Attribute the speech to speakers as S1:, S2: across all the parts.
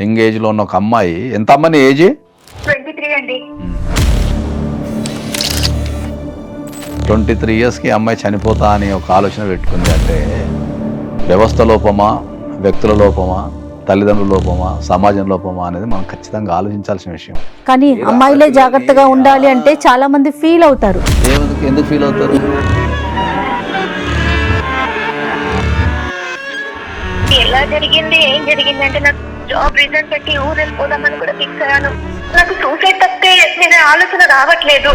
S1: Young ఏజ్లో ఉన్న ఒక అమ్మాయి, ఎంత అమ్మాయి ఏజ్?
S2: 23 అండి.
S1: 23 ఇయర్స్కి అమ్మాయి చనిపోతా అని ఒక ఆలోచన పెట్టుకుంది అంటే వ్యవస్థ లోపమా, వ్యక్తుల లోపమా, తల్లిదండ్రుల లోపమా, సమాజం లోపమా అనేది మనం ఖచ్చితంగా ఆలోచించాల్సిన విషయం.
S3: కానీ అమ్మాయిలే జాగ్రత్తగా ఉండాలి అంటే చాలా మంది ఫీల్ అవుతారు.
S1: ఎందుకు ఫీల్ అవుతారు?
S2: ఎలా జరిగింది, ఏం జరిగింది అంటే నాకు జాబ్ రీజన్ పెట్టి ఊరు వెళ్ళిపోదామని కూడా ఫిక్స్ అయ్యాను. నాకు సూసైడ్ తప్పితే నేను ఆలోచన రావట్లేదు.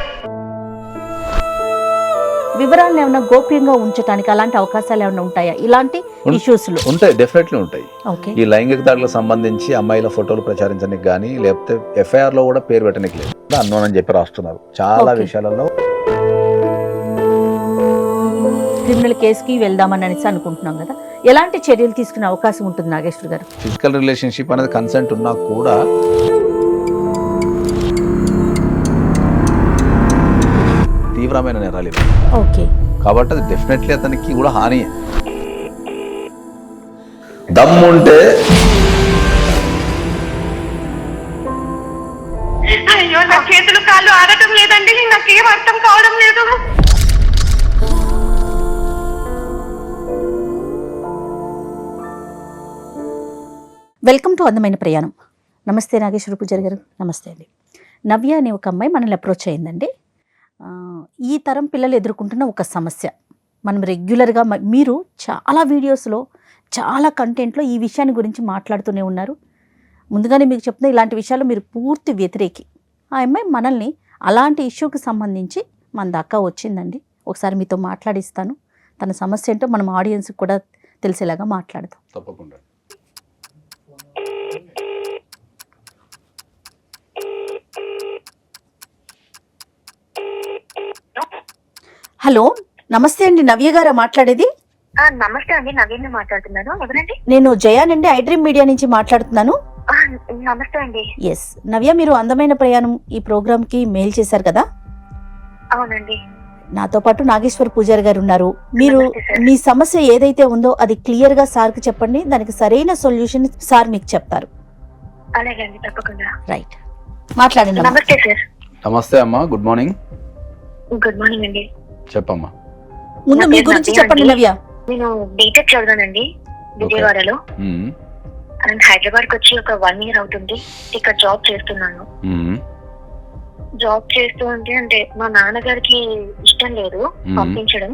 S3: వివరాలను ఏమైనా గోప్యంగా ఉంచడానికి అలాంటి అవకాశాలు ఏమైనా ఉంటాయా ఇలాంటి ఇష్యూస్ లో?
S1: ఉంటాయి, డెఫినెట్లీ ఉంటాయి.
S3: ఓకే.
S1: ఈ లైంగిక దాడులకు సంబంధించి అమ్మాయిల ఫోటోలు ప్రచారించడానికి కానీ, లేకపోతే ఎఫ్ఐఆర్ లో కూడా పేరు పెట్టడానికి లేదు, అన్నోన్ అని చెప్పి రాస్తున్నారు చాలా విషయాలలో.
S3: క్రిమినల్ కేసుకి వెళ్దామని అనేసి అనుకుంటున్నాం కదా, ఎలాంటి చర్యలు తీసుకునే అవకాశం ఉంటుంది నాగేశ్వర్ గారు?
S1: ఫిజికల్ రిలేషన్షిప్ అనేది కన్సెంట్ ఉన్నా కూడా తీవ్రమైన నేరాలు ఇవి.
S3: ఓకే.
S1: కాబట్టి అది డెఫినెట్లీ అతనికి కూడా హాని. దమ్ముంటే
S2: అయ్యో నా చేతులు కాళ్ళు ఆడటం లేదండి, నాకేం అర్థం కావడం లేదు.
S3: వెల్కమ్ టు అందమైన ప్రయాణం. నమస్తే నాగేశ్వర పూజారి గారు. నమస్తే అండి. నవ్య అనే ఒక అమ్మాయి మనల్ని అప్రోచ్ అయిందండి. ఈ తరం పిల్లలు ఎదుర్కొంటున్న ఒక సమస్య, మనం రెగ్యులర్గా మీరు చాలా వీడియోస్లో, చాలా కంటెంట్లో ఈ విషయాన్ని గురించి మాట్లాడుతూనే ఉన్నారు. ముందుగానే మీకు చెప్తున్న ఇలాంటి విషయాలు మీరు పూర్తి వ్యతిరేకి. ఆ అమ్మాయి మనల్ని అలాంటి ఇష్యూకి సంబంధించి మన దాకా వచ్చిందండి. ఒకసారి మీతో మాట్లాడిస్తాను. తన సమస్య ఏంటో మనం ఆడియన్స్కి కూడా తెలిసేలాగా మాట్లాడదాం.
S1: తప్పకుండా.
S3: హలో, నమస్తే అండి. నవ్య గారా మాట్లాడేది?
S2: నమస్తే అండి, నవీన్ మాట్లాడుతున్నాను. ఎవరండి?
S3: నేను జయానండి, ఐడ్రీమ్ మీడియా నుంచి మాట్లాడుతున్నాను.
S2: నమస్తే అండి.
S3: ఎస్ నవ్య, మీరు అందమైన ప్రయాణం ఈ ప్రోగ్రామ్కి మెయిల్ చేశారు కదా?
S2: అవునండి.
S3: నాతో పాటు నాగేశ్వర్ పూజారి గారు ఉన్నారు. మీరు మీ సమస్య ఏదైతే ఉందో అది క్లియర్గా సార్కి చెప్పండి, దానికి సరైన సొల్యూషన్ సార్ మీకు చెప్తారు.
S2: అలాగే అండి, తప్పకుండా.
S3: రైట్, మాట్లాడండి.
S2: నమస్తే సార్.
S1: నమస్తే అమ్మా, గుడ్ మార్నింగ్.
S2: గుడ్ మార్నింగ్ అండి.
S1: చెప్పమ్మా.
S3: ముందు మీ గురించి చెప్పండి నవ్య.
S2: నేను బీటెక్ చదివానండి విజయవాడలో. అండ్ హైదరాబాద్ కి వచ్చి ఒక 1 year అవుతుంది. ఇక్కడ జాబ్ చేస్తున్నాను. జాబ్ చేస్తూ అంటే మా నాన్నగారికి ఇష్టం లేదు పంపించడం,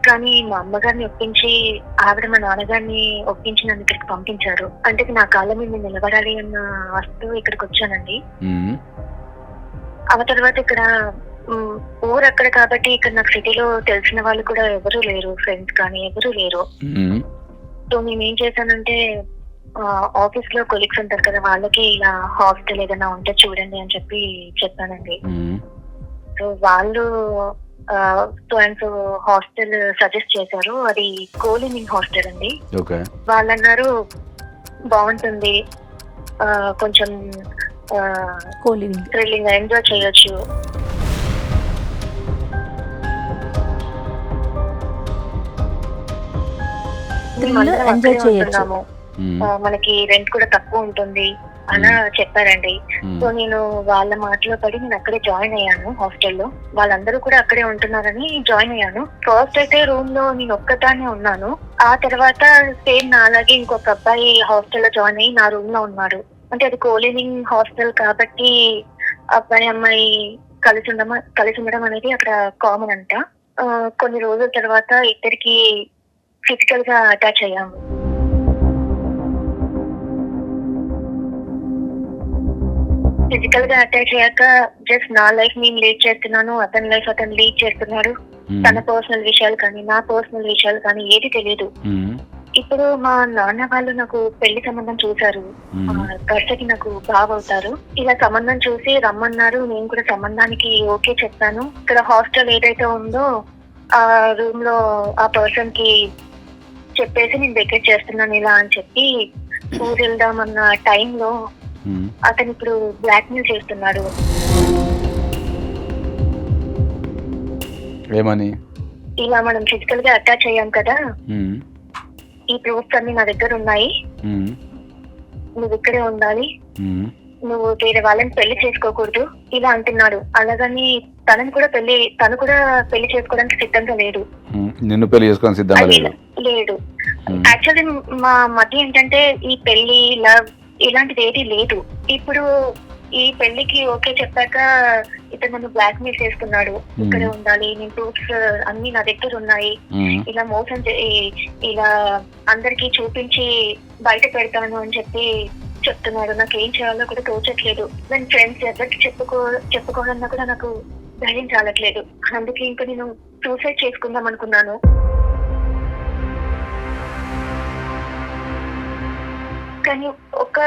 S2: కానీ మా అమ్మగారిని ఒప్పించి ఆవిడ మా నాన్నగారిని ఒప్పించి నన్ను ఇక్కడికి పంపించారు. అంటే నా కాళ్ళ మీద నిలబడాలి అన్న వస్తూ ఇక్కడికి వచ్చానండి. ఆ తర్వాత ఇక్కడ ఊరు అక్కడ కాబట్టి ఇక్కడ నాకు సిటీలో తెలిసిన వాళ్ళు కూడా ఎవరు లేరు, ఫ్రెండ్స్ కానీ ఎవరు లేరు. సో నేను ఏం చేశానంటే ఆఫీస్ లో కొలీగ్స్ ఉంటారు కదా, వాళ్ళకి ఇలా హాస్టల్ ఏదైనా ఉంటే చూడండి అని చెప్పి చెప్పానండి. సో వాళ్ళు సో హాస్టల్ సజెస్ట్ చేశారు. అది కోలివింగ్ హాస్టల్ అండి. వాళ్ళు అన్నారు బాగుంటుంది, కొంచెం థ్రిల్లింగ్ ఎంజాయ్ చేయొచ్చు. మనకి రెంట్ కూడా తక్కువ ఉంటుంది అలా చెప్పారండి. సో నేను వాళ్ళ మాటలో పడి నేను అక్కడే జాయిన్ అయ్యాను హాస్టల్లో. వాళ్ళందరూ కూడా అక్కడే ఉంటున్నారని జాయిన్ అయ్యాను. ఫస్ట్ అయితే రూమ్ లో నేను ఒక్కదాన్నే ఉన్నాను. ఆ తర్వాత సేమ్ నా అలాగే ఇంకొక అబ్బాయి హాస్టల్లో జాయిన్ అయ్యి నా రూమ్ లో ఉన్నాడు. అంటే అది కోలివింగ్ హాస్టల్ కాబట్టి అబ్బాయి అమ్మాయి కలిసి ఉండడం అనేది అక్కడ కామన్ అంట. కొన్ని రోజుల తర్వాత ఇద్దరికి ఫిజికల్ గా అటాచ్ అయ్యాము. ఫిజికల్ గా అటాచ్ అయ్యాక జస్ట్ నా లైఫ్ నేను లీడ్ చేస్తున్నాను, అతని లైఫ్ అతను లీడ్ చేస్తున్నాడు. తన పర్సనల్ విషయాలు కానీ నా పర్సనల్ విషయాలు కానీ ఏది తెలియదు. ఇప్పుడు మా నాన్న వాళ్ళు నాకు పెళ్లి సంబంధం చూశారు, భర్తకి నాకు బావవుతారు. ఇలా సంబంధం చూసి రమ్మన్నారు. నేను కూడా సంబంధానికి ఓకే చెప్పాను. ఇక్కడ హాస్టల్ ఏదైతే ఉందో ఆ రూమ్ లో ఆ పర్సన్ కి చెప్పేసి నేను వెకేట్ చేస్తున్నాను ఇలా అని చెప్పి ఊరు వెళ్దామన్న టైంలో అతను ఇప్పుడు బ్లాక్ మెయిల్ చేస్తున్నాడు.
S1: ఏమని?
S2: ఇలా మనం ఫిజికల్ గా అటాచ్ అయ్యాం కదా, ఈ ప్రూఫ్స్ అన్ని నా దగ్గర ఉన్నాయి, నువ్వు ఇక్కడే ఉండాలి,
S1: ఉమ్,
S2: నువ్వు వేరే వాళ్ళని పెళ్లి చేసుకోకూడదు ఇలా అంటున్నాడు. అలాగని తను కూడా పెళ్లి చేసుకోవడానికి సిద్ధంగా లేడు.
S1: నిన్ను పెళ్లి చేసుకొని సిద్ధంగా లేదు.
S2: లేదు యాక్చువల్లీ మా మధ్య ఏంటంటే ఈ పెళ్లి లవ్ ఇలాంటిది ఏది లేదు. ఇప్పుడు ఈ పెళ్లికి ఓకే చెప్పాక ఇతను నన్ను బ్లాక్ మెయిల్ చేస్తున్నాడు. ఇక్కడే ఉండాలి, నేను ప్రూఫ్స్ అన్ని నా దగ్గర ఉన్నాయి, ఇలా మోసం ఇలా అందరికి చూపించి బయట పెడతాను అని చెప్పి చెప్తున్నాడు. నాకు ఏం చేయాలో కూడా తోచట్లేదు. నేను ఫ్రెండ్స్ ఎవరికి చెప్పుకోవాలన్నా కూడా నాకు ధైర్యం చాలట్లేదు. అందుకే ఇంకా నేను సూసైడ్ చేసుకుందాం అనుకున్నాను. కానీ ఒక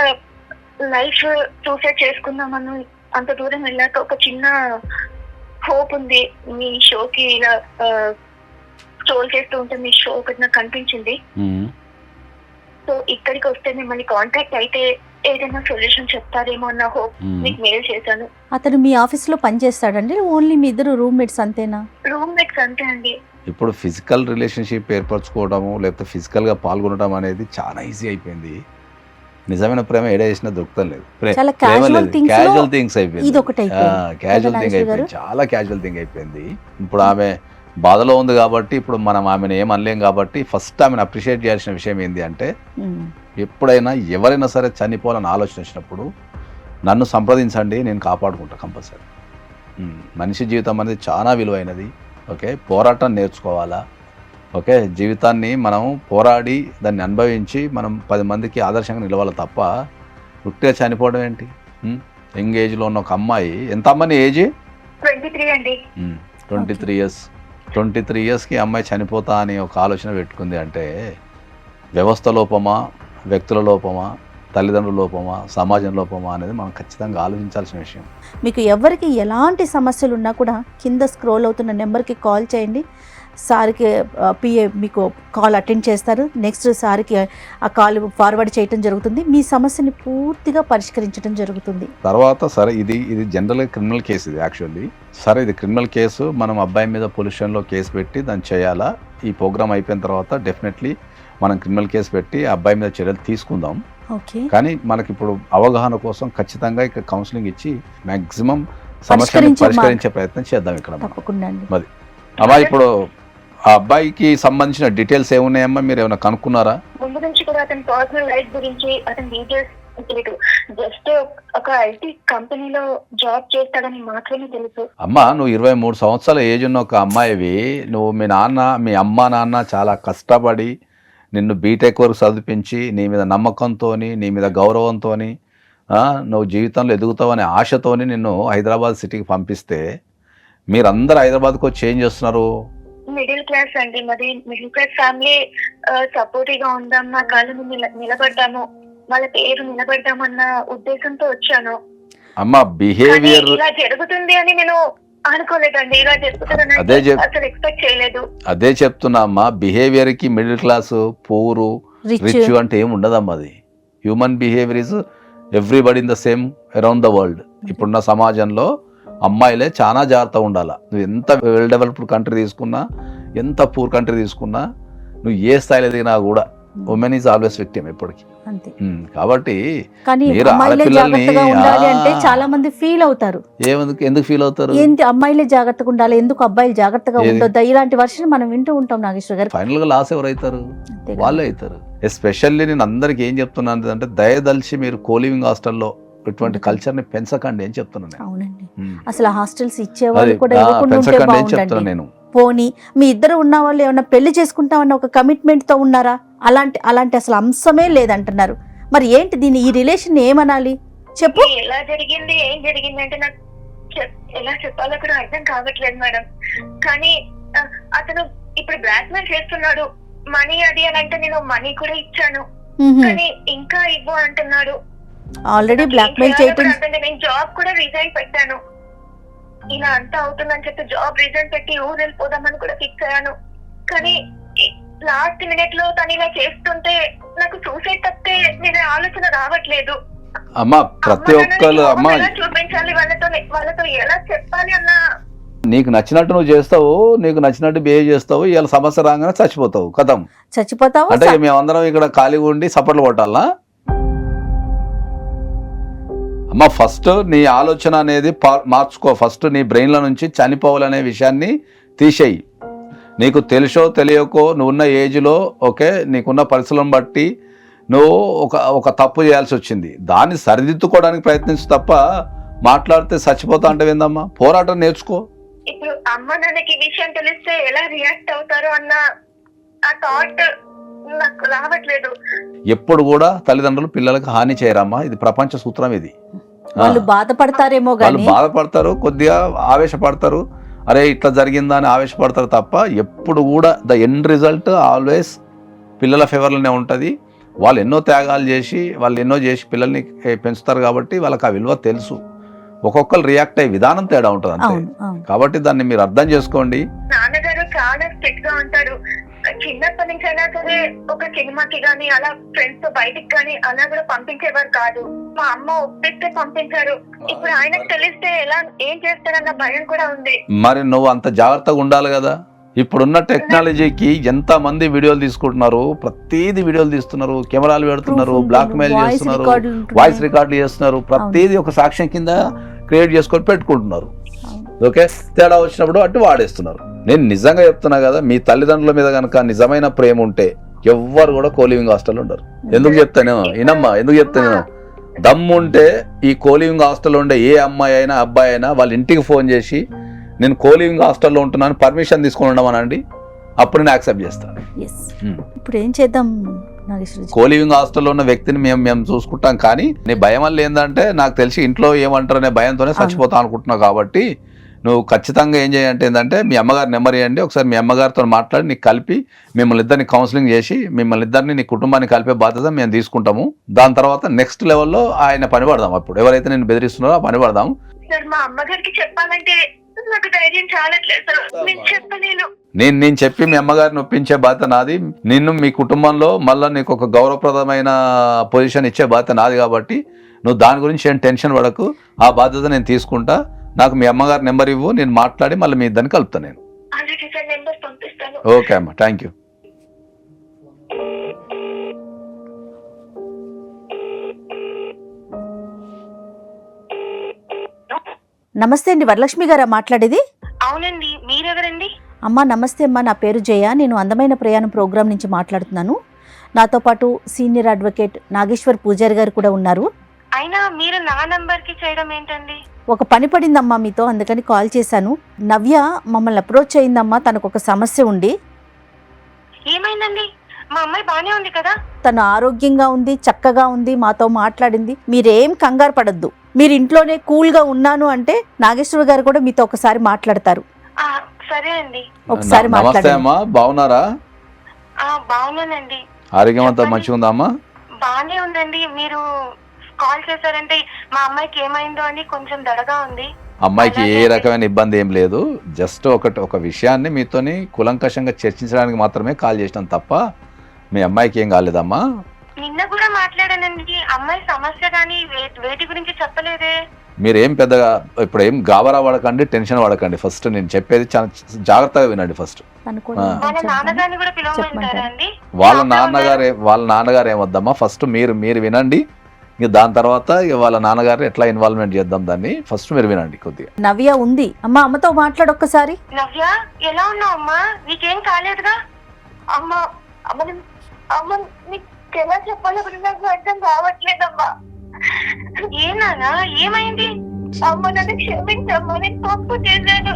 S2: లైఫ్ సూసైడ్ చేసుకుందామని అంత దూరం వెళ్ళాక ఒక చిన్న హోప్ ఉంది. మీ షోకి ఇలా స్ట్రోల్ చేస్తూ ఉంటే మీ షో ఒకటి నాకు కనిపించింది. సో ఇక్కడికి వస్తే మిమ్మల్ని కాంటాక్ట్ అయితే ఏదైనా సొల్యూషన్ చెప్తారేమో అన్న హోప్ మీకు మెయిల్ చేశాను.
S3: అతను మీ ఆఫీస్ లో పని చేస్తాడండి? ఓన్లీ మీ ఇద్దరు రూమ్మేట్స్ అంతేనా?
S2: రూమ్మేట్స్ అంతే అండి.
S1: ఇప్పుడు ఫిజికల్ రిలేషన్షిప్ ఏర్పరచుకోవడము లేకపోతే ఫిజికల్ గా పాల్గొనడం అనేది చాలా ఈజీ అయిపోయింది. నిజమైన ప్రేమ ఏడా చేసినా దొరుకుతం లేదు. క్యాజువల్ థింగ్స్ అయిపోయింది. క్యాజువల్ థింగ్ అయిపోయింది, చాలా క్యాజువల్ థింగ్ అయిపోయింది. ఇప్పుడు ఆమె బాధలో ఉంది కాబట్టి ఇప్పుడు మనం ఆమెను ఏం అనలేం కాబట్టి ఫస్ట్ ఆమెను అప్రిషియేట్ చేయాల్సిన విషయం ఏంటి అంటే, ఎప్పుడైనా ఎవరైనా సరే చనిపోవాలని ఆలోచన వచ్చినప్పుడు నన్ను సంప్రదించండి, నేను కాపాడుకుంటా కంపల్సరీ. మనిషి జీవితం అనేది చాలా విలువైనది. ఓకే, పోరాటం నేర్చుకోవాలా. ఓకే, జీవితాన్ని మనం పోరాడి దాన్ని అనుభవించి మనం 10 మందికి ఆదర్శంగా నిలవాలి తప్ప ఉట్టిగా చనిపోవడం ఏంటి? యంగ్ ఏజ్లో ఉన్న ఒక అమ్మాయి, ఎంత అమ్మాయి ఏజ్?
S2: 23 అండి.
S1: 23 ఇయర్స్. 23 ఇయర్స్కి అమ్మాయి చనిపోతా అని ఒక ఆలోచన పెట్టుకుంది అంటే వ్యవస్థ లోపమా, వ్యక్తుల లోపమా, తల్లిదండ్రుల లోపమా, సమాజం లోపమా అనేది మనం ఖచ్చితంగా ఆలోచించాల్సిన విషయం.
S3: మీకు ఎవరికి ఎలాంటి సమస్యలు ఉన్నా కూడా కింద స్క్రోల్ అవుతున్న నెంబర్కి కాల్ చేయండి. సార్కి పిఏ మీకు కాల్ అటెండ్ చేస్తారు. నెక్స్ట్ సార్కి ఆ కాల్ ఫార్వర్డ్ చేయడం జరుగుతుంది. మీ సమస్యని పూర్తిగా పరిష్కరించడం జరుగుతుంది.
S1: తర్వాత సరే ఇది జనరల్గా క్రిమినల్ కేసు. ఇది యాక్చువల్లీ సరే ఇది క్రిమినల్ కేసు. మనం అబ్బాయి మీద పొల్యూషన్లో కేసు పెట్టి దాన్ని చేయాలా? ఈ ప్రోగ్రామ్ అయిపోయిన తర్వాత డెఫినెట్లీ మనం క్రిమినల్ కేసు పెట్టి ఆ అబ్బాయి మీద చర్యలు తీసుకుందాం. కానీ మనకి ఇప్పుడు అవగాహన కోసం ఖచ్చితంగా ఇక్కడ కౌన్సిలింగ్ ఇచ్చి మ్యాక్సిమం సమస్యను పరిష్కరించే ప్రయత్నం చేద్దాం ఇక్కడ. మరి అమ్మా, ఇప్పుడు ఆ అబ్బాయికి సంబంధించిన డీటెయిల్స్ ఏమున్నాయమ్మా? మీరు ఏమైనా కనుక్కున్నారా?
S2: ముందు నుంచి కూడా అతని పర్సనల్ లైఫ్ గురించి అతని డీటెయిల్స్ తెలియదు. జస్ట్ ఒక ఐటీ కంపెనీలో జాబ్ చేస్తాడని మాత్రమే తెలుసు.
S1: అమ్మా, నువ్వు 23 సంవత్సరాల ఏజ్ ఉన్న ఒక అమ్మాయివి. నువ్వు మీ అమ్మ నాన్న చాలా కష్టపడి నిన్ను బీటెక్ వరకు చదివించి నీ మీద నమ్మకంతో, నీ మీద గౌరవంతో, నువ్వు జీవితంలో ఎదుగుతావనే ఆశతోని నిన్ను హైదరాబాద్ సిటీకి పంపిస్తే మీరందరూ హైదరాబాద్కి వచ్చి ఏం చేస్తున్నారు?
S2: మిడిల్ క్లాస్ అండి, మరి మిడిల్ క్లాస్ ఫ్యామిలీ సపోర్టివ్ గా ఉందాం, నా కాళ్ళ మీద నిలబడ్డాము, వాళ్ళ పేరు నిలబడ్డామన్న ఉద్దేశంతో వచ్చాను.
S1: అమ్మా, బిహేవియర్
S2: ఇలా జరుగుతుంది అని నేను అనుకోలేదండి. ఇలా జరుగుతుందని అసలు ఎక్స్పెక్ట్ చేయలేదు.
S1: అదే చెప్తున్నా అమ్మా, బిహేవియర్ కి మిడిల్ క్లాస్, పూరు, రిచ్ అంటే ఏమి ఉండదమ్మా. అది human behaviour is everybody in the same around the world. ఇప్పుడున్న సమాజంలో అమ్మాయిలే చాలా జాగ్రత్తగా ఉండాలి. నువ్వు ఎంత వెల్ డెవలప్డ్ కంట్రీ తీసుకున్నా, ఎంత పూర్ కంట్రీ తీసుకున్నా, నువ్వు ఏ స్థాయిలో ఎదిగినా కూడా ఉమెన్ ఈజ్ ఆల్వేస్ విక్టిమ్ ఎప్పటికీ. కాబట్టి
S3: చాలా మంది ఫీల్ అవుతారు.
S1: ఎందుకు ఫీల్ అవుతారు?
S3: అమ్మాయిలే జాగ్రత్తగా ఉండాలి, ఎందుకు అబ్బాయిలు జాగ్రత్తగా ఉండొద్దా? ఇలాంటి వర్షం మనం వింటూ ఉంటాం నాగేశ్వర గారు.
S1: ఫైనల్ గా లాస్ ఎవరైతారు? వాళ్ళే అవుతారు. ఎస్పెషల్లీ నేను అందరికి ఏం చెప్తున్నాను అంటే, దయదలిచి మీరు కోలివింగ్ హాస్టల్లో ఇటువంటి కల్చర్ ని పెంచకండి అని చెప్తున్నాను.
S3: అవునండి, అసలు హాస్టల్స్ ఇచ్చేవాళ్ళు కూడా చెప్తున్నాను నేను. పోనీ మీ ఇద్దరు ఉన్న వాళ్ళు ఏమన్నా పెళ్లి చేసుకుంటామన్న ఒక కమిట్మెంట్ తో ఉన్నారా? అలాంటి అసలు అంశమే లేదంటున్నారు. మరి ఏంటి దీన్ని, ఈ రిలేషన్ ఏమనాలి చెప్పు?
S2: ఎలా జరిగింది, ఏం జరిగింది అంటే నాకు ఎలా చెప్పాలో కూడా అర్థం కావట్లేదు మేడం. కానీ అతను ఇప్పుడు బ్లాక్ మెయిల్ చేస్తున్నాడు. మనీ అది అని అంటే నేను మనీ కూడా ఇచ్చాను, కానీ ఇంకా ఇవ్వు అంటున్నాడు.
S3: ఆల్రెడీ బ్లాక్ మెయిల్ చేయటం.
S2: నేను జాబ్ కూడా రిజైన్ పెట్టాను. ఇలా అంతా అవుతుందని చెప్పి జాబ్ రిజైన్ పెట్టి ఊరు వెళ్ళిపోదామని కూడా ఫిక్స్ అయ్యాను. కానీ లాస్ట్ మినిట్ లో తను ఇలా చేస్తుంటే నాకు సూసైడ్ తప్పితే నేను ఆలోచన రావట్లేదు.
S1: అమ్మా, ప్రతి ఒక్కరు అమ్మా
S2: చూపించాలి, వాళ్ళతో ఎలా చెప్పాలి అన్న.
S1: నీకు నచ్చినట్టు నువ్వు చేస్తావు, నీకు నచ్చినట్టు బిహేవ్ చేస్తావు, ఇలా సమస్య రాగానే చచ్చిపోతావు. కథం
S3: చచ్చిపోతావు
S1: అంటే మేమందరం ఇక్కడ ఖాళీగా ఉండి సపోర్ట్లు కొట్టాలా? అమ్మ ఫస్ట్ నీ ఆలోచన అనేది మార్చుకో. ఫస్ట్ నీ బ్రెయిన్ల నుంచి చనిపోవాలనే విషయాన్ని తీసేయి. నీకు తెలుసో తెలియకో నువ్వున్న ఏజ్లో ఓకే నీకున్న పరిస్థితులను బట్టి నువ్వు ఒక తప్పు చేయాల్సి వచ్చింది. దాన్ని సరిదిద్దుకోవడానికి ప్రయత్నించు తప్ప మాట్లాడితే చచ్చిపోతా అంటే ఏందమ్మా? పోరాటం నేర్చుకో.
S2: ఇప్పుడు అమ్మ నాన్నకి ఈ విషయం తెలిస్తే ఎలా రియాక్ట్ అవుతారు అన్న ఆ థాట్ నాకు రావట్లేదు.
S1: ఎప్పుడు కూడా తల్లిదండ్రులు పిల్లలకు హాని చేయరమ్మా. ఇది ప్రపంచ సూత్రం. ఇది
S3: వాళ్ళు బాధపడతారేమో,
S1: వాళ్ళు బాధపడతారు, కొద్దిగా ఆవేశపడతారు, అరే ఇట్లా జరిగిందా అని ఆవేశపడతారు తప్ప ఎప్పుడు కూడా ద ఎండ్ రిజల్ట్ ఆల్వేస్ పిల్లల ఫేవర్లోనే ఉంటుంది. వాళ్ళు ఎన్నో త్యాగాలు చేసి పిల్లల్ని పెంచుతారు కాబట్టి వాళ్ళకి ఆ విలువ తెలుసు. ఒక్కొక్కరు రియాక్ట్ అయ్యే విధానం తేడా ఉంటుంది అంతే. కాబట్టి దాన్ని మీరు అర్థం చేసుకోండి.
S2: నాన్నగారు చాలా స్ట్రిక్ట్ గా ఉంటారు. చిన్నప్పటి నుంచి అయినా సరే ఒక సినిమాకి గానీ అలా ఫ్రెండ్స్ తో బయటికి గానీ అలా కూడా పంపించేవారు కాదు. మా అమ్మ ఒప్పిస్తే పంపించారు. ఇప్పుడు ఆయనకు తెలిస్తే ఎలా ఏం చేస్తారన్న భయం కూడా ఉంది.
S1: మరి నువ్వు అంత జాగ్రత్తగా ఉండాలి కదా. ఇప్పుడున్న టెక్నాలజీకి ఎంత మంది వీడియోలు తీసుకుంటున్నారు, ప్రతిదీ వీడియోలు తీస్తున్నారు, కెమెరాలు పెడుతున్నారు, బ్లాక్ మెయిల్ చేస్తున్నారు, వాయిస్ రికార్డులు చేస్తున్నారు, ప్రతిదీ ఒక సాక్ష్యం కింద క్రియేట్ చేసుకొని పెట్టుకుంటున్నారు. ఓకే, తేడా వచ్చినప్పుడు అటు వాడేస్తున్నారు. నేను నిజంగా చెప్తున్నా కదా, మీ తల్లిదండ్రుల మీద కనుక నిజమైన ప్రేమ ఉంటే ఎవ్వరు కూడా కోలివింగ్ హాస్టల్ ఉండరు. ఎందుకు చెప్తాను ఇనమ్మా, ఎందుకు చెప్తాను? దమ్ముంటే ఈ కోలివింగ్ హాస్టల్ ఉండే ఏ అమ్మాయి అయినా అబ్బాయి అయినా వాళ్ళ ఇంటికి ఫోన్ చేసి నేను కోలివింగ్ హాస్టల్లో ఉంటున్నాను పర్మిషన్ తీసుకొని ఉండమనండి, అప్పుడు నేను యాక్సెప్ట్ చేస్తాను.
S3: ఇప్పుడు ఏం చేద్దాం?
S1: కోలివింగ్ హాస్టల్లో ఉన్న వ్యక్తిని మేము చూసుకుంటాం. కానీ నీ భయం వల్ల ఏంటంటే నాకు తెలిసి ఇంట్లో ఏమంటారనే భయంతోనే చచ్చిపోతాం అనుకుంటున్నావు. కాబట్టి నువ్వు ఖచ్చితంగా ఏం చేయంటే ఏంటంటే మీ అమ్మగారి నెంబర్ ఇవ్వండి, ఒకసారి మీ అమ్మగారితో మాట్లాడి నీకు కలిపి మిమ్మల్ని ఇద్దరిని కౌన్సిలింగ్ చేసి మిమ్మల్ని ఇద్దరిని నీ కుటుంబాన్ని కలిపే బాధ్యత మేము తీసుకుంటాము. దాని తర్వాత నెక్స్ట్ లెవెల్లో ఆయన పని పడదాం. అప్పుడు ఎవరైతే నేను బెదిరిస్తున్నారో ఆ పని పడదాం.
S2: మా అమ్మగారికి చెప్పాలంటే నాకు ధైర్యం చాలట్లేదు. నేను చెప్పలేను.
S1: నేను చెప్పి మీ అమ్మగారిని ఒప్పించే బాధ్యత నాది. నిన్ను మీ కుటుంబంలో మళ్ళీ నీకు ఒక గౌరవప్రదమైన పొజిషన్ ఇచ్చే బాధ్యత నాది. కాబట్టి నువ్వు దాని గురించి ఏం టెన్షన్ పడకు, ఆ బాధ్యత నేను తీసుకుంటా. నాకు మీ అమ్మగారి నెంబర్ ఇవ్వు, నేను మాట్లాడి మళ్ళీ మీ ఇద్దరిని కలుపుతాను నేను. ఓకే అమ్మా, థ్యాంక్ యూ.
S3: నమస్తే అండి, వరలక్ష్మి గారా మాట్లాడేది?
S2: అవునండి, మీరెవరండి?
S3: అమ్మా నమస్తే అమ్మా, నా పేరు జయ. నేను అందమైన ప్రయాణం ప్రోగ్రాం నుంచి మాట్లాడుతున్నాను. నాతో పాటు సీనియర్ అడ్వకేట్ నాగేశ్వర్ పూజారి గారు కూడా ఉన్నారు.
S2: అయినా మీరు నా నంబర్ కి చేయడం ఏంటండి?
S3: ఒక పని పడిందమ్మా మీతో, అందుకని కాల్ చేశాను. నవ్య మమ్మల్ని అప్రోచ్ అయిందమ్మా, తనకు ఒక సమస్య ఉండి.
S2: ఏమైందండి? మా అమ్మాయి బానే ఉంది కదా?
S3: తను ఆరోగ్యంగా ఉంది, చక్కగా ఉంది, మాతో మాట్లాడింది. మీరేం కంగారు పడద్దు. మీరు ఇంట్లోనే కూల్గా ఉన్నాను అంటే నాగేశ్వర గారు కూడా మీతో ఒకసారి మాట్లాడతారు.
S2: సరే అండి,
S3: ఒకసారి మాట్లాడండి.
S1: బాగున్నారా?
S2: బాగున్నానండి.
S1: ఆరోగ్యం అంతా మంచిగా ఉందా అమ్మా?
S2: బానే ఉందండి. మీరు కాల్ చేశారంటే మా అమ్మాయికి ఏమైందో అని కొంచెం దడగా ఉంది.
S1: అమ్మాయికి ఏ రకమైన ఇబ్బంది ఏం లేదు. జస్ట్ ఒక విషయాన్ని మీతోని కులంకషంగా చర్చించడానికి మాత్రమే కాల్ చేసినాం తప్ప మీ అమ్మాయికి ఏం కాలేదమ్మా.
S2: నిన్న కూడా మాట్లాడానండి. అమ్మాయి సమస్య కానీ వేటి గురించి చెప్పలేదే.
S1: మీరేం పెద్దగా ఇప్పుడు ఏం గాబరా పడకండి, టెన్షన్ పడకండి. ఫస్ట్ నేను చెప్పేది చాలా జాగ్రత్తగా వినండి. ఫస్ట్ వాళ్ళ నాన్నగారు ఏమొద్దమ్మా, ఫస్ట్ మీరు వినండి. ఇక దాని తర్వాత వాళ్ళ నాన్నగారు ఎట్లా ఇన్వాల్వ్మెంట్ చేద్దాం దాన్ని ఫస్ట్ మీరు వినండి కొద్దిగా.
S3: నవ్య ఉంది అమ్మా, అమ్మతో మాట్లాడు ఒక్కసారి.
S2: నవ్య, ఎలా ఉన్నావు అమ్మా? నీకేం కాలేదుగా? అమ్మా అమ్మ నీకు ఎలా చెప్పాలో నాకు అర్థం కావట్లేదమ్మా. ఏనా ఏమైంది? అమ్మ నన్ను క్షమించమ్మా, నేను తప్పు చేశాను.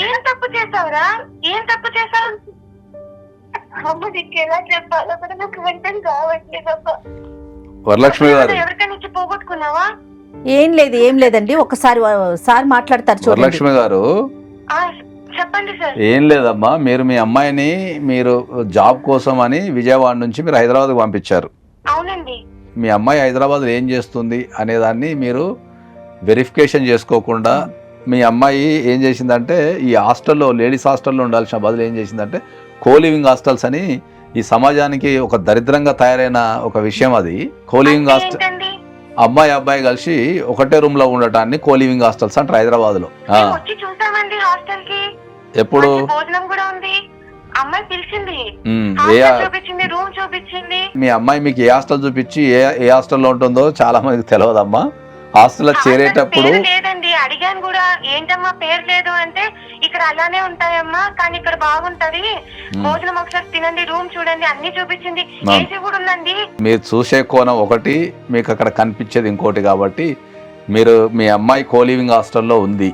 S2: ఏం తప్పు చేసావురా? ఏం తప్పు చేసావు? అమ్మ నీకు ఎలా చెప్పాలో కూడా నాకు అర్థం కావట్లేదమ్మా.
S1: వరలక్ష్మి గారు,
S2: ఎవరికైనా ఇచ్చి పోగొట్టుకున్నావా?
S3: ఏం లేదండి, ఒకసారి సార్ మాట్లాడతారు చూడండి.
S1: వరలక్ష్మి గారు
S2: చెప్పండి సార్.
S1: ఏం లేదమ్మా, మీ అమ్మాయిని మీరు జాబ్ కోసం అని విజయవాడ నుంచి మీరు హైదరాబాద్ పంపించారు.
S2: అవునండి.
S1: మీ అమ్మాయి హైదరాబాద్ ఏం చేస్తుంది అనేదాన్ని మీరు వెరిఫికేషన్ చేసుకోకుండా మీ అమ్మాయి ఏం చేసిందంటే ఈ హాస్టల్లో లేడీస్ హాస్టల్లో ఉండాల్సిన బదులు ఏం చేసిందంటే కోలివింగ్ హాస్టల్స్ అని ఈ సమాజానికి ఒక దరిద్రంగా తయారైన ఒక విషయం అది. కోలివింగ్ హాస్టల్ అమ్మాయి అబ్బాయి కలిసి ఒకటే రూమ్ లో ఉండటాన్ని కోలివింగ్ హాస్టల్స్ అంటారు హైదరాబాద్ లో. ఎప్పుడు
S2: అమ్మాయి పిలిచింది,
S1: ఏ
S2: హాస్టల్ చూపించింది, రూమ్ చూపించింది.
S1: మీ అమ్మాయి మీకు ఏ హాస్టల్ చూపించి ఏ హాస్టల్లో ఉంటుందో చాలా మందికి తెలియదమ్మా. హాస్టల్లో చేరేటప్పుడు
S2: పేరు లేదండి, అడిగాను కూడా, ఏంటమ్మా పేరు లేదు అంటే ఇక్కడ అలానే ఉంటాయమ్మా కానీ ఇక్కడ బాగుంటది, భోజనం ఒకసారి తినండి, రూమ్ చూడండి, అన్ని చూపించింది, ఏసీ కూడా ఉందండి.
S1: మీరు చూసే కోణం ఒకటి, మీకు అక్కడ కనిపించేది ఇంకోటి. కాబట్టి మీరు మీ అమ్మాయి కోలివింగ్ హాస్టల్లో ఉంది,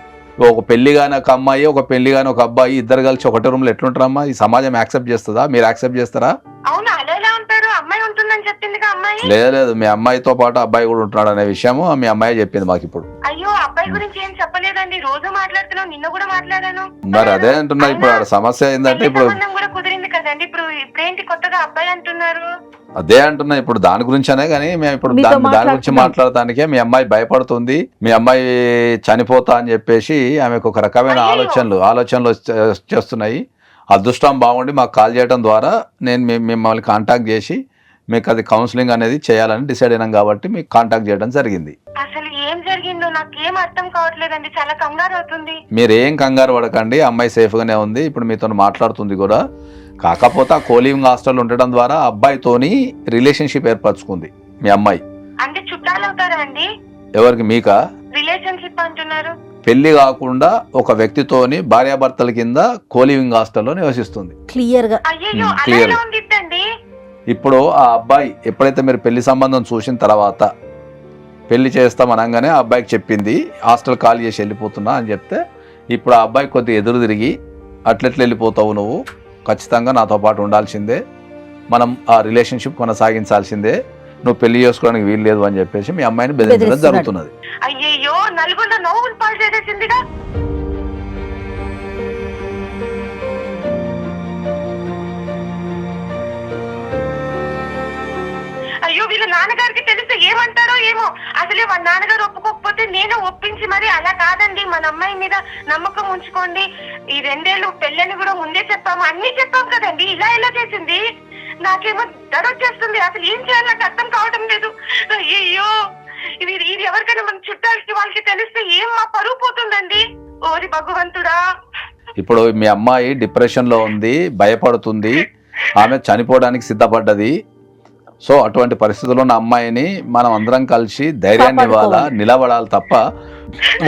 S1: ఒక పెళ్లి కాని ఒక అమ్మాయి ఒక పెళ్లి కాని ఒక అబ్బాయి ఇద్దరు కలిసి ఒకటే రూమ్ లో ఎట్లుంటారమ్మా? ఈ సమాజం యాక్సెప్ట్ చేస్తుందా? మీరు యాక్సెప్ట్ చేస్తారా?
S2: అవును, అలా ఉంటారు. అమ్మాయి ఉంటుందని చెప్పిందిగా అమ్మాయి.
S1: లేదు, మీ అమ్మాయితో పాటు అబ్బాయి కూడా ఉంటున్నాడు అనే విషయము మీ అమ్మాయి చెప్పింది మాకు ఇప్పుడు.
S2: అయ్యో, అబ్బాయి గురించి ఏం చెప్పలేదండి, రోజు మాట్లాడుతున్నావు, నిన్న కూడా మాట్లాడాను.
S1: మరి అదే అంటున్నా, ఇప్పుడు సమస్య ఏంటంటే ఇప్పుడు
S2: కూడా కుదిరింది కదండి, ఇప్పుడేంటి కొత్తగా అబ్బాయి అంటున్నారు?
S1: అదే అంటున్నా, ఇప్పుడు దాని గురించనే కానీ మేము ఇప్పుడు దాని గురించి మాట్లాడటానికే మీ అమ్మాయి భయపడుతుంది. మీ అమ్మాయి చనిపోతా అని చెప్పేసి ఆమెకు ఒక రకమైన ఆలోచనలు చేస్తున్నాయి. అదృష్టం బాగుండి మాకు కాల్ చేయడం ద్వారా నేను మిమ్మల్ని కాంటాక్ట్ చేసి మీకు అది కౌన్సిలింగ్ అనేది చేయాలని డిసైడ్ అయినాం కాబట్టి మీకు కాంటాక్ట్ చేయడం జరిగింది.
S2: అసలు ఏం జరిగిందో నాకేం అర్థం కావట్లేదండి, చాలా కంగారు అవుతుంది.
S1: మీరు ఏం కంగారు పడకండి, అమ్మాయి సేఫ్ గానే ఉంది, ఇప్పుడు మీతో మాట్లాడుతుంది కూడా. కాకపోతే ఆ కోలివింగ్ హాస్టల్ ఉండడం ద్వారా అబ్బాయితోని రిలేషన్షిప్ ఏర్పరచుకుంది మీ అమ్మాయి.
S2: అంటే చుట్టాలు అవుతారా అండి?
S1: ఎవరికి? మీకా?
S2: రిలేషన్షిప్ అంటున్నారు.
S1: పెళ్లి కాకుండా ఒక వ్యక్తితోని భార్యాభర్తల కింద కోలివింగ్ హాస్టల్లో నివసిస్తుంది.
S3: క్లియర్ గా.
S2: అయ్యో,
S1: క్లియర్.
S2: అలా ఉండిద్దండి.
S1: ఇప్పుడు ఆ అబ్బాయి ఎప్పుడైతే మీరు పెళ్లి సంబంధం చూసిన తర్వాత పెళ్లి చేస్తాం అనగానే ఆ అబ్బాయికి చెప్పింది హాస్టల్ ఖాళీ చేసి వెళ్ళిపోతున్నా అని చెప్తే, ఇప్పుడు ఆ అబ్బాయి కొద్దిగా ఎదురు తిరిగి అట్లెట్లు వెళ్ళిపోతావు, నువ్వు ఖచ్చితంగా నాతో పాటు ఉండాల్సిందే, మనం ఆ రిలేషన్షిప్ కొనసాగించాల్సిందే, నువ్వు పెళ్లి చేసుకోవడానికి వీలు లేదు అని చెప్పేసి మీ అమ్మాయిని బెదిరించడం జరుగుతున్నది.
S2: అయ్యో, నలుగురు నవ్వులు పాలు చేసేసిందిగా. అయ్యో, వీళ్ళ నాన్నగారికి తెలిస్తే ఏమంటారో ఏమో. అసలే వాళ్ళ నాన్నగారు ఒప్పుకోకపోతే నేను ఒప్పించి మరి, అలా కాదండి మన అమ్మాయి మీద నమ్మకం ఉంచుకోండి, ఈ 2 ఏళ్ళు పెళ్ళని కూడా ముందే చెప్పాము, అన్ని చెప్పాము కదండి, ఇలా ఎలా చేసింది? నాకేమో దడొచ్చేస్తుంది, అసలు ఏం చేయాలి నాకు అర్థం కావడం లేదు. అయ్యో, ఇది ఎవరికైనా మన చుట్టాలకి వాళ్ళకి తెలిస్తే ఏం మా పరువు పోతుందండి. ఓరి భగవంతుడా.
S1: ఇప్పుడు మీ అమ్మాయి డిప్రెషన్ లో ఉంది, భయపడుతుంది, ఆమె చనిపోవడానికి సిద్ధపడ్డది. సో అటువంటి పరిస్థితుల్లో ఉన్న అమ్మాయిని మనం అందరం కలిసి ధైర్యాన్ని ఇవ్వాలా, నిలబడాలి తప్ప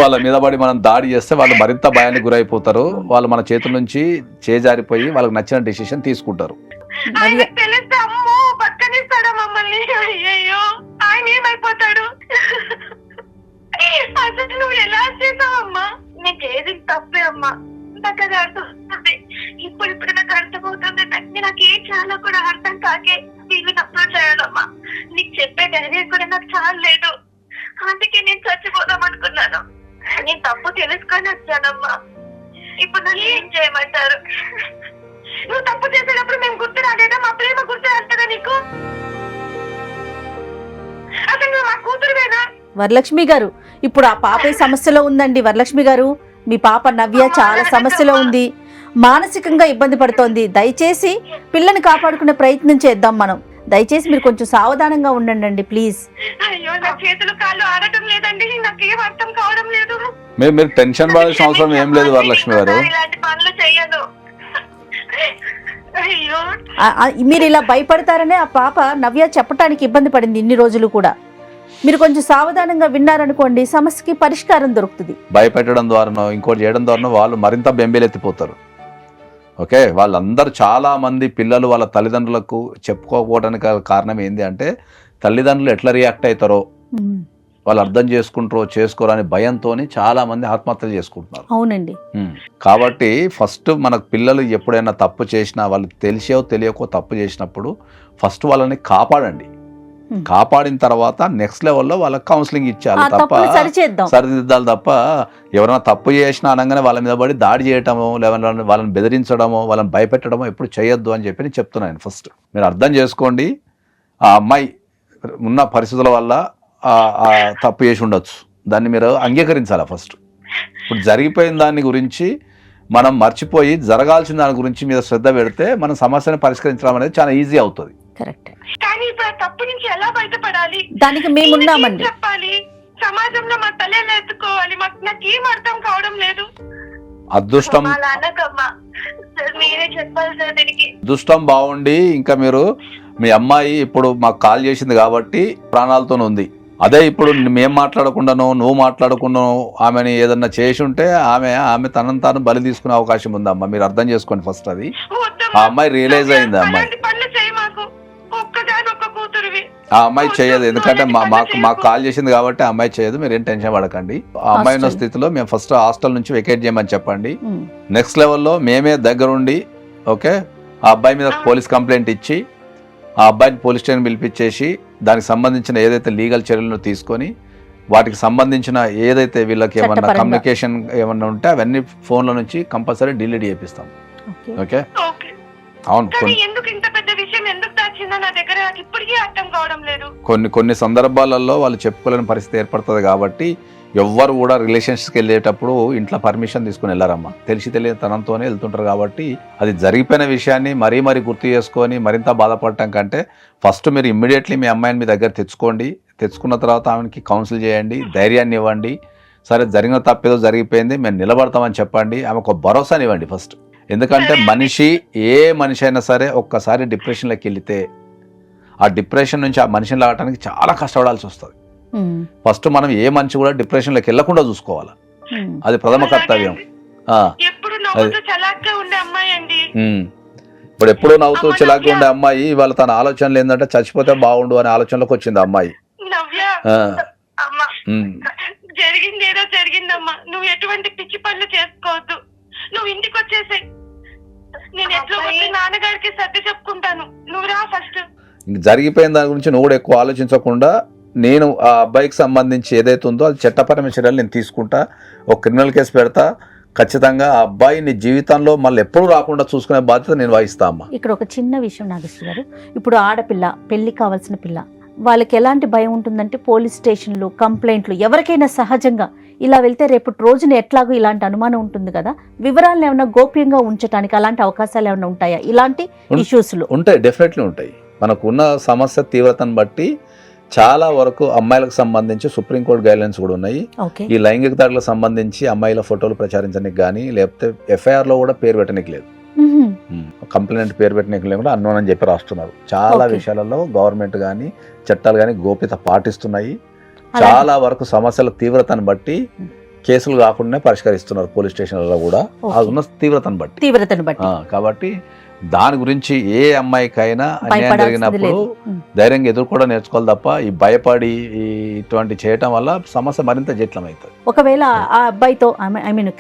S1: వాళ్ళ మీద పడి మనం దాడి చేస్తే వాళ్ళు మరింత భయానికి గురైపోతారు. వాళ్ళు మన చేతుల నుంచి చేజారిపోయి వాళ్ళకి నచ్చిన డెసిషన్ తీసుకుంటారు.
S2: తెలిస్తే అమ్మో పక్కనిస్తాడా మమ్మల్ని? అయ్యో, ఆయన ఏమైపోతాడు? అసలు నువ్వు ఎలా చేసావమ్మా? నీకు ఏది తప్పే అమ్మా, నాకు అది అర్థమవుతుంది. ఇప్పుడు నాకు అర్థమవుతుంది. నాకు ఏం చాలా కూడా అర్థం కాకే వీళ్ళని అప్రోచ్ అయ్యాడమ్మా. నీకు చెప్పే ధైర్యం కూడా నాకు చాలా లేదు, అందుకే నేను చచ్చిపోదాం అనుకున్నాను. నేను తప్పు తెలుసుకొని వచ్చానమ్మా. ఇప్పుడు నన్ను ఏం చేయమంటారు? నువ్వు తప్పు చేసేటప్పుడు మేము గుర్తు రాలేదా? మా ప్రేమ గుర్తు రాలేదా నీకు? అసలు నువ్వు మా కూతురువేనా?
S3: వరలక్ష్మి గారు, ఇప్పుడు ఆ పాప సమస్యలో ఉందండి. వరలక్ష్మి గారు, మీ పాప నవ్య చాలా సమస్యలో ఉంది, మానసికంగా ఇబ్బంది పడుతోంది. దయచేసి పిల్లని కాపాడుకునే ప్రయత్నం చేద్దాం మనం. దయచేసి మీరు కొంచెం సావధానంగా ఉండండి ప్లీజ్.
S2: అయ్యో, నా చేతులు కాళ్ళు ఆడటం లేదండి, నాకేం అర్థం కావడం లేదు.
S1: మీరు టెన్షన్ పడాల్సిన అవసరం ఏం లేదు వరలక్ష్మి గారు.
S2: ఇలాంటి పనులు చేయను. అయ్యో,
S3: మీరు ఇలా భయపడతారనే ఆ పాప నవ్య చెప్పడానికి ఇబ్బంది పడింది ఇన్ని రోజులు కూడా. మీరు కొంచెం సావధానంగా విన్నారనుకోండి, సమస్యకి పరిష్కారం దొరుకుతుంది.
S1: భయపెట్టడం ద్వారానో ఇంకోటి చేయడం ద్వారానో వాళ్ళు మరింత బెంబేలెత్తిపోతారు. ఓకే, వాళ్ళందరూ చాలా మంది పిల్లలు వాళ్ళ తల్లిదండ్రులకు చెప్పుకోకపోవడానికి కారణం ఏంటి అంటే, తల్లిదండ్రులు ఎట్లా రియాక్ట్ అవుతారో వాళ్ళు అర్థం చేసుకోరో అనే భయంతో చాలా మంది ఆత్మహత్యలు చేసుకుంటున్నారు.
S3: అవునండి.
S1: కాబట్టి ఫస్ట్ మనకు పిల్లలు ఎప్పుడైనా తప్పు చేసినా, వాళ్ళు తెలిసో తెలియకో తప్పు చేసినప్పుడు ఫస్ట్ వాళ్ళని కాపాడండి. కాపాడిన తర్వాత నెక్స్ట్ లెవెల్లో వాళ్ళకి కౌన్సిలింగ్ ఇచ్చాలి తప్ప, సరిదిద్దాలి తప్ప, ఎవరైనా తప్పు చేసినా అనగానే వాళ్ళ మీద పడి దాడి చేయటమో, లేదంటే వాళ్ళని బెదిరించడమో, వాళ్ళని భయపెట్టడమో ఎప్పుడు చేయొద్దు అని చెప్పి నేను చెప్తున్నాను. ఫస్ట్ మీరు అర్థం చేసుకోండి, ఆ అమ్మాయి ఉన్న పరిస్థితుల వల్ల తప్పు చేసి ఉండొచ్చు, దాన్ని మీరు అంగీకరించాలి. ఫస్ట్ ఇప్పుడు జరిగిపోయిన దాని గురించి మనం మర్చిపోయి జరగాల్సిన దాని గురించి మీద శ్రద్ధ పెడితే మనం సమస్యను పరిష్కరించడం అనేది చాలా ఈజీ అవుతుంది.
S3: కరెక్ట్.
S2: కానీ ఇప్పుడు తప్పు నుంచి ఎలా బయటపడాలి?
S3: దానికి మేము ఉన్నామండి.
S2: చెప్పాలి, సమాజంలో మా తల ఎలా ఎత్తుకోవాలి? నాకేం అర్థం కావడం లేదు.
S1: అదృష్టం
S2: మీరే చెప్పాలి సార్ దీనికి?
S1: దుష్టం బాగుండి ఇంకా మీరు మీ అమ్మాయి ఇప్పుడు మాకు కాల్ చేసింది కాబట్టి ప్రాణాలతో ఉంది. అదే ఇప్పుడు మేము మాట్లాడకుండానో నువ్వు మాట్లాడకుండానో ఆమెని ఏదన్నా చేసి ఉంటే ఆమె తనను తాను బలి తీసుకునే అవకాశం ఉందమ్మా. మీరు అర్థం చేసుకోండి ఫస్ట్. అది ఆ అమ్మాయి రియలైజ్ అయింది. ఆ అమ్మాయి చేయదు, ఎందుకంటే మాకు కాల్ చేసింది కాబట్టి ఆ అమ్మాయి చేయదు. మీరు ఏం టెన్షన్ పడకండి. ఆ అమ్మాయి ఉన్న స్థితిలో మేము ఫస్ట్ హాస్టల్ నుంచి వెకేట్ చేయమని చెప్పండి. నెక్స్ట్ లెవెల్లో మేమే దగ్గరుండి ఓకే ఆ అబ్బాయి మీద పోలీస్ కంప్లైంట్ ఇచ్చి ఆ అబ్బాయిని పోలీస్ స్టేషన్ పిలిపించేసి దానికి సంబంధించిన ఏదైతే లీగల్ చర్యలను తీసుకొని వాటికి సంబంధించిన ఏదైతే వీళ్ళకి ఏమన్నా కమ్యూనికేషన్ ఏమన్నా ఉంటే అవన్నీ ఫోన్ల నుంచి కంపల్సరీ డిలీట్ చేపిస్తాం. ఓకే అవును. కొన్ని సందర్భాలలో వాళ్ళు చెప్పుకోలేని పరిస్థితి ఏర్పడుతుంది కాబట్టి ఎవ్వరు కూడా రిలేషన్షిప్కి వెళ్ళేటప్పుడు ఇంట్లో పర్మిషన్ తీసుకుని వెళ్ళారమ్మా. తెలిసి తెలియని తనంతోనే వెళ్తుంటారు కాబట్టి అది జరిగిపోయిన విషయాన్ని మరీ గుర్తు చేసుకొని మరింత బాధపడటం కంటే ఫస్ట్ మీరు ఇమ్మీడియట్లీ మీ అమ్మాయిని మీ దగ్గర తెచ్చుకోండి. తెచ్చుకున్న తర్వాత ఆమెకి కౌన్సిల్ చేయండి, ధైర్యాన్ని ఇవ్వండి. సరే జరిగిన తప్పేదో జరిగిపోయింది, మేము నిలబడతామని చెప్పండి. ఆమెకు ఒక భరోసాని ఇవ్వండి ఫస్ట్. ఎందుకంటే ఏ మనిషి అయినా సరే ఒక్కసారి డిప్రెషన్లోకి వెళితే ఆ డిప్రెషన్ నుంచి ఆ మనిషిని లాగడానికి చాలా కష్టపడాల్సి వస్తుంది. ఫస్ట్ మనం ఏ మనిషి కూడా డిప్రెషన్లోకి వెళ్లకుండా చూసుకోవాలి. అది ప్రథమ కర్తవ్యం. ఇప్పుడు ఎప్పుడూ నవ్వుతూ చిలాగ్గా ఉండే అమ్మాయి ఇవాళ తన ఆలోచనలు ఏంటంటే చచ్చిపోతే బాగుండు అనే ఆలోచనలోకి వచ్చింది అమ్మాయి.
S2: జరిగింది ఏదో జరిగిందమ్మా, నువ్వు ఎటువంటి పిచ్చి పనులు చేసుకోవద్దు, నువ్వు ఇంటికి వచ్చేసాయి. నేను ఎట్లా నాన్నగారికి సర్ది చెప్పుకుంటాను, నువ్వు రా ఫస్ట్.
S1: జరిగిపోయిన దాని గురించి నువ్వు కూడా ఎక్కువ ఆలోచించకుండా నేను ఆ అబ్బాయికి సంబంధించి ఏదైతే ఉందో అది చట్టపరమైన చర్యలు నేను తీసుకుంటా, ఒక క్రిమినల్ కేసు పెడతా. ఖచ్చితంగా ఆ అబ్బాయి నీ జీవితంలో మళ్ళీ ఎప్పుడు రాకుండా చూసుకునే బాధ్యత నేను వహిస్తా అమ్మా.
S3: ఇక్కడ ఒక చిన్న విషయం నాగేశ్వర గారు, ఇప్పుడు ఆడపిల్ల పెళ్లి కావాల్సిన పిల్ల వాళ్ళకి ఎలాంటి భయం ఉంటుందంటే పోలీస్ స్టేషన్లు కంప్లైంట్లు ఎవరికైనా సహజంగా ఇలా వెళ్తే రేపటి రోజున ఎట్లాగో ఇలాంటి అనుమానం ఉంటుంది కదా, వివరాలను ఏమైనా గోప్యంగా ఉంచడానికి అలాంటి అవకాశాలు ఏమైనా ఉంటాయా? ఇలాంటి ఇష్యూస్లు
S1: ఉంటాయి, డెఫినెట్లీ ఉంటాయి. మనకున్న సమస్య తీవ్రతను బట్టి చాలా వరకు అమ్మాయిలకు సంబంధించి సుప్రీంకోర్టు గైడ్లైన్స్ కూడా ఉన్నాయి. ఈ లైంగిక దాడులకు సంబంధించి అమ్మాయిల ఫోటోలు ప్రచారించడానికి కానీ లేకపోతే ఎఫ్ఐఆర్ లో కూడా పేరు పెట్టడానికి లేదు, కంప్లైంట్ పేరు పెట్టడానికి లేకుండా అన్నోన్ అని చెప్పి రాస్తున్నారు. చాలా విషయాలలో గవర్నమెంట్ కానీ చట్టాలు కానీ గోప్యత పాటిస్తున్నాయి. చాలా వరకు సమస్యల తీవ్రతను బట్టి కేసులు కాకుండా పరిష్కరిస్తున్నారు పోలీస్ స్టేషన్లలో కూడా, అది ఉన్న తీవ్రతను బట్టి. కాబట్టి దాని గురించి ఏ అమ్మాయికైనా అన్యాయం జరిగినప్పుడు ధైర్యంగా ఎదుర్కోవడం నేర్చుకోవాలి తప్ప ఈ భయపడి ఇటువంటి చేయటం వల్ల సమస్య మరింత జటిలమవుతుంది.
S3: ఒకవేళ ఆ అబ్బాయితో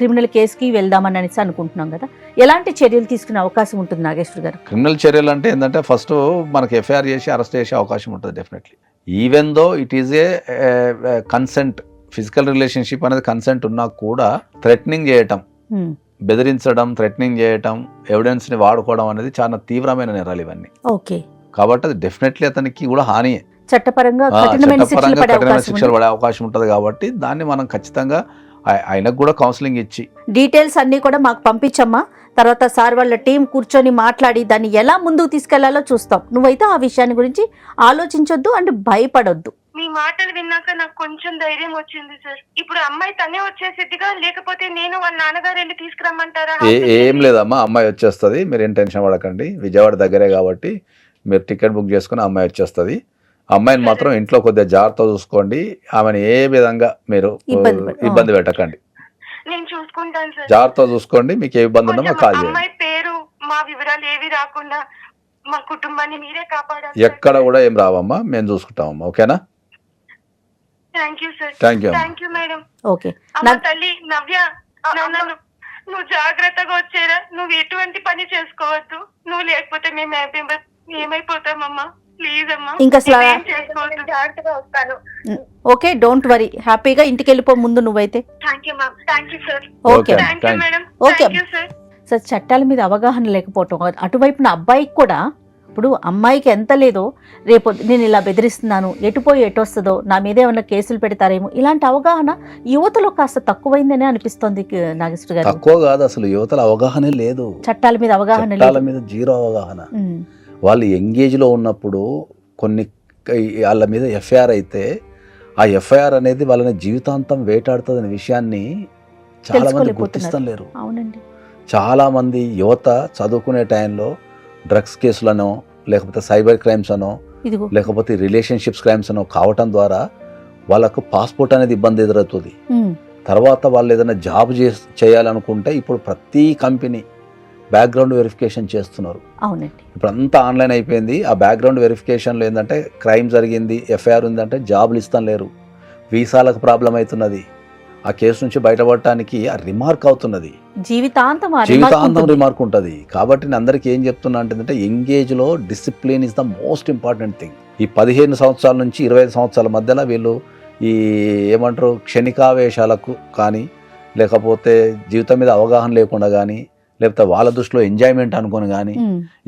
S3: క్రిమినల్ కేసుకి వెళ్దామని అనేసి అనుకుంటున్నాం కదా, ఎలాంటి చర్యలు తీసుకునే అవకాశం ఉంటుంది నాగేశ్వర్ గారు?
S1: క్రిమినల్ చర్యలు అంటే ఏంటంటే ఫస్ట్ మనకి ఎఫ్ఐఆర్ చేసి అరెస్ట్ చేసే అవకాశం ఉంటుంది definitely. Even though it is a consent, physical relationship అనేది కన్సెంట్ ఉన్నా కూడా థ్రెటనింగ్ చేయటం, బెదిరించడం, థ్రెటనింగ్ చేయటం, ఎవిడెన్స్ ని వాడుకోవడం అనేది చాలా తీవ్రమైన నేరాలు ఇవన్నీ. కాబట్టి అది డెఫినెట్లీ అతనికి కూడా హానియే,
S3: చట్టపరంగా కఠినమైన శిక్షలు
S1: పడే అవకాశం ఉంటుంది. కాబట్టి దాన్ని మనం ఖచ్చితంగా ఆయనకు కూడా కౌన్సిలింగ్ ఇచ్చి
S3: డీటెయిల్స్ అన్ని కూడా మాకు పంపించమ్మా, తర్వాత సార్ వాళ్ళ టీం కూర్చొని మాట్లాడి దాన్ని ఎలా ముందుకు తీసుకెళ్లాలో చూస్తాం. నువ్వైతే ఆ విషయాన్ని గురించి ఆలోచించొద్దు అండ్ భయపడొద్దు.
S2: మీ మాటలు విన్నాక నాకు కొంచెం ధైర్యం వచ్చింది సార్. ఇప్పుడు అమ్మాయి తనే వచ్చేసిద్దిగా, లేకపోతే నేను వాళ్ళ నాన్నగారు వెళ్ళి తీసుకురమ్మంటారా?
S1: ఏం లేదమ్మా, అమ్మాయి వచ్చేస్తుంది, మీరేం టెన్షన్ పడకండి. విజయవాడ దగ్గరే కాబట్టి మీరు టికెట్ బుక్ చేసుకుని అమ్మాయి వచ్చేస్తుంది. అమ్మాయిని మాత్రం ఇంట్లో కొద్దిగా జాగ్రత్త చూసుకోండి, ఆమెను ఏ విధంగా మీరు ఇబ్బంది పెట్టకండి.
S2: నేను చూసుకుంటాను సార్,
S1: జాగ్రత్త చూసుకోండి. మీకు ఏ ఇబ్బంది ఉన్నా మాకు కాల్ చేయండి.
S2: అమ్మాయి పేరు మా వివరాలు ఏవి రాకుండా మా కుటుంబాన్ని మీరే కాపాడాలి.
S1: ఎక్కడ కూడా ఏం రావమ్మా, మేము చూసుకుంటామమ్మా. ఓకేనా?
S2: Thank you sir.
S1: Thank
S2: you madam.
S3: Okay
S2: తల్లి నవ్య, నువ్వు జాగ్రత్తగా వచ్చేరా, నువ్వు ఎటువంటి పని చేసుకోవద్దు. నువ్వు లేకపోతే మేము ఏమైపోతామమ్మా. ప్లీజ్ అమ్మా,
S3: ఇంకా
S2: జాగ్రత్తగా వస్తాను.
S3: ఓకే, డోంట్ వరీ, హ్యాపీగా ఇంటికి వెళ్ళిపో ముందు నువ్వైతే.
S2: Thank you ma'am. Thank you sir.
S3: Okay
S2: madam.
S3: Okay sir, చట్టాల మీద అవగాహన లేకపోవటం, అటువైపున అబ్బాయికి కూడా ఇప్పుడు అమ్మాయికి ఎంత లేదో రేపు నేను ఇలా బెదిరిస్తున్నాను, ఎటుపోయి ఎటొస్తుందో, నా మీద ఏమన్నా కేసులు పెడతారేమో, ఇలాంటి అవగాహన యువతలో కాస్త తక్కువైందనే అనిపిస్తోంది నాగేశ్వర గారు.
S1: తక్కువ కాదు, అసలు యువతలో అవగాహనే లేదు,
S3: చట్టాల మీద అవగాహన,
S1: చట్టాల మీద జీరో అవగాహన. వాళ్ళు ఎంగేజ్ లో ఉన్నప్పుడు కొన్ని వాళ్ళ మీద ఎఫ్ఐఆర్ అయితే ఆ ఎఫ్ఐఆర్ అనేది వాళ్ళని జీవితాంతం వేటాడుతుంది అనే విషయాన్ని చాలా మంది గుర్తిస్తలేరు.
S3: అవునండి.
S1: చాలామంది యువత చదువుకునే టైంలో డ్రగ్స్ కేసులనో లేకపోతే సైబర్ క్రైమ్స్ అనో
S3: ఇదిగో
S1: లేకపోతే రిలేషన్షిప్స్ క్రైమ్స్ అనో కావటం ద్వారా వాళ్ళకు పాస్పోర్ట్ అనేది ఇబ్బంది ఎదురవుతుంది. తర్వాత వాళ్ళు ఏదైనా జాబ్ చేయాలనుకుంటే ఇప్పుడు ప్రతి కంపెనీ బ్యాక్గ్రౌండ్ వెరిఫికేషన్ చేస్తున్నారు.
S3: అవునండి,
S1: ఇప్పుడు అంతా ఆన్లైన్ అయిపోయింది. ఆ బ్యాక్గ్రౌండ్ వెరిఫికేషన్లో ఏంటంటే క్రైమ్ జరిగింది, ఎఫ్ఐఆర్ ఉందంటే జాబులు ఇస్తాం లేరు, వీసాలకు ప్రాబ్లం అవుతున్నది, ఆ కేసు నుంచి బయటపడటానికి ఆ రిమార్క్ అవుతున్నది, జీవితాంతం రిమార్క్ ఉంటుంది. కాబట్టి నేను అందరికీ ఏం చెప్తున్నా అంటే యంగేజ్లో discipline is the most important thing. ఈ 15 సంవత్సరాల నుంచి 25 సంవత్సరాల మధ్యలో వీళ్ళు ఈ ఏమంటారు క్షణికావేశాలకు కానీ లేకపోతే జీవితం మీద అవగాహన లేకుండా కానీ లేకపోతే వాళ్ళ దృష్టిలో ఎంజాయ్మెంట్ అనుకుని కానీ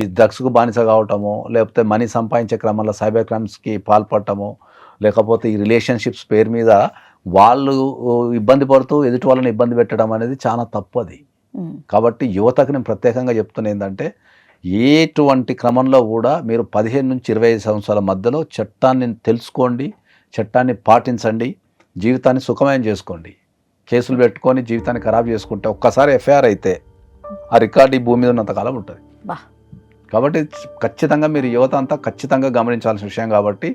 S1: ఈ డ్రగ్స్కు బానిస కావటమో లేకపోతే మనీ సంపాదించే క్రమంలో సైబర్ క్రైమ్స్కి పాల్పడటమో లేకపోతే ఈ రిలేషన్షిప్స్ పేరు మీద వాళ్ళు ఇబ్బంది పడుతూ ఎదుటి వాళ్ళని ఇబ్బంది పెట్టడం అనేది చాలా తప్పది. కాబట్టి యువతకు నేను ప్రత్యేకంగా చెప్తున్నా ఏంటంటే ఎటువంటి క్రమంలో కూడా మీరు 15 నుంచి 25 సంవత్సరాల మధ్యలో చట్టాన్ని తెలుసుకోండి, చట్టాన్ని పాటించండి, జీవితాన్ని సుఖమయం చేసుకోండి. కేసులు పెట్టుకొని జీవితాన్ని ఖరాబ్ చేసుకుంటే ఒక్కసారి ఎఫ్ఐఆర్ అయితే ఆ రికార్డు ఈ భూమి మీద ఉన్నంతకాలం ఉంటుంది. కాబట్టి ఖచ్చితంగా మీరు యువత అంతా ఖచ్చితంగా గమనించాల్సిన విషయం. కాబట్టి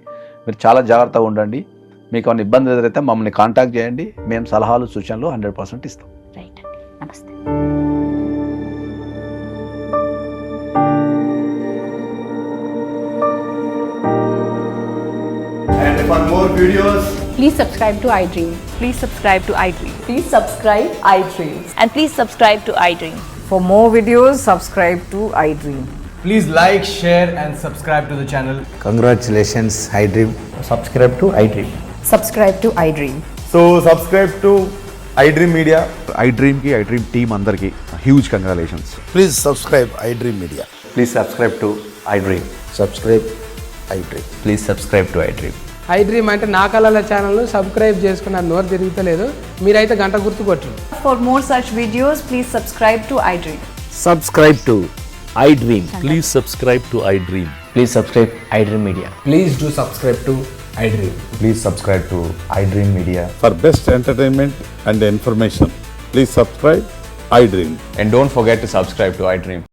S1: మీరు చాలా జాగ్రత్తగా ఉండండి. మీకు ఏమైనా ఇబ్బంది ఎదురైతే మమ్మల్ని కాంటాక్ట్ చేయండి, మేము సలహాలు సూచనలు 100% ఇస్తాం.
S3: రైట్, నమస్తే.
S4: And for more videos,
S5: please subscribe to iDream.
S6: Please subscribe to iDream.
S5: Please subscribe iDream.
S6: And please subscribe to iDream.
S7: For more videos, subscribe to iDream.
S4: please like, share and subscribe to the channel.
S8: Congratulations, iDream.
S4: Subscribe to iDream.
S5: Subscribe to iDream.
S4: So subscribe to iDream Media.
S9: iDream ki iDream team andarki huge congratulations.
S8: Please subscribe iDream Media.
S10: Please subscribe to iDream.
S8: Subscribe iDream.
S10: Please subscribe to iDream.
S11: iDream అంటే నా కళల channel subscribe చేసుకున్న నోరు తిరుగుతలేదు, మీరైతే గంట గుర్తు కొట్టండి.
S5: For more such videos, please subscribe to iDream.
S10: Subscribe to iDream.
S12: Please subscribe to iDream.
S10: Please subscribe iDream Media.
S4: Please do subscribe to iDream.
S10: Please subscribe to iDream Media.
S9: For best entertainment and information, please subscribe iDream.
S10: And don't forget to subscribe to iDream.